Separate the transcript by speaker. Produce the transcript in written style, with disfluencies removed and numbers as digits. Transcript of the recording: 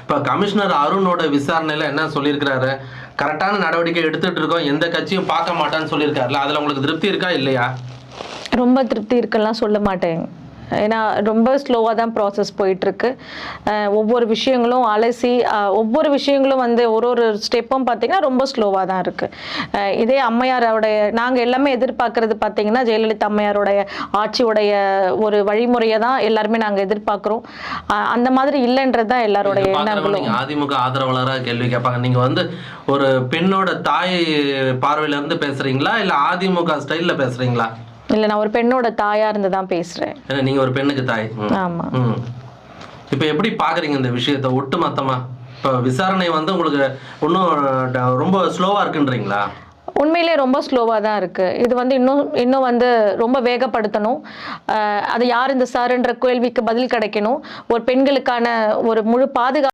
Speaker 1: இப்ப கமிஷனர் அருணோட விசாரணையில என்ன சொல்லியிருக்கிறாரு? கரெக்டான நடவடிக்கை எடுத்துட்டு இருக்கோம். எந்த கட்சியும் பார்க்க மாட்டான்னு சொல்லியிருக்காருல்ல. அதுல உங்களுக்கு திருப்தி இருக்கா? இல்லையா?
Speaker 2: ரொம்ப திருப்தி இருக்குல்லாம் சொல்ல மாட்டேன். ஏன்னா ரொம்ப ஸ்லோவாக தான் ப்ராசஸ் போயிட்டுருக்கு. ஒவ்வொரு விஷயங்களும் அலசி ஒவ்வொரு விஷயங்களும் வந்து ஒரு ஸ்டெப்பும் பார்த்தீங்கன்னா ரொம்ப ஸ்லோவாக தான் இருக்குது. இதே அம்மையாரோடைய நாங்கள் எல்லாமே எதிர்பார்க்குறது பார்த்தீங்கன்னா ஜெயலலிதா அம்மையாருடைய ஆட்சியுடைய ஒரு வழிமுறையை தான் எல்லாருமே நாங்கள் எதிர்பார்க்குறோம். அந்த மாதிரி இல்லைன்றது தான் எல்லாருடைய எண்ணங்களும்.
Speaker 1: அதிமுக ஆதரவாளராக கேள்வி கேட்பாங்க. நீங்கள் வந்து ஒரு பெண்ணோட தாய் பார்வையில இருந்து பேசுறீங்களா இல்லை அதிமுக ஸ்டைலில் பேசுறீங்களா?
Speaker 2: இல்லை, நான் ஒரு பெண்ணோட தாயா இருந்து தான் பேசுறேன்.
Speaker 1: நீங்க ஒரு பெண்ணுக்கு தாய்.
Speaker 2: ஆமா.
Speaker 1: இப்ப எப்படி பாக்குறீங்க இந்த விஷயத்தை ஒட்டு மொத்தமா? இப்ப விசாரணை வந்து உங்களுக்கு இன்னும் ரொம்ப ஸ்லோவா இருக்குன்றீங்களா?
Speaker 2: உண்மையிலே ரொம்ப ஸ்லோவாக தான் இருக்குது. இது வந்து இன்னும் வந்து ரொம்ப வேகப்படுத்தணும். அது யார் இந்த சாருன்ற கேள்விக்கு பதில் கிடைக்கணும். ஒரு பெண்களுக்கான ஒரு முழு பாதுகாப்பு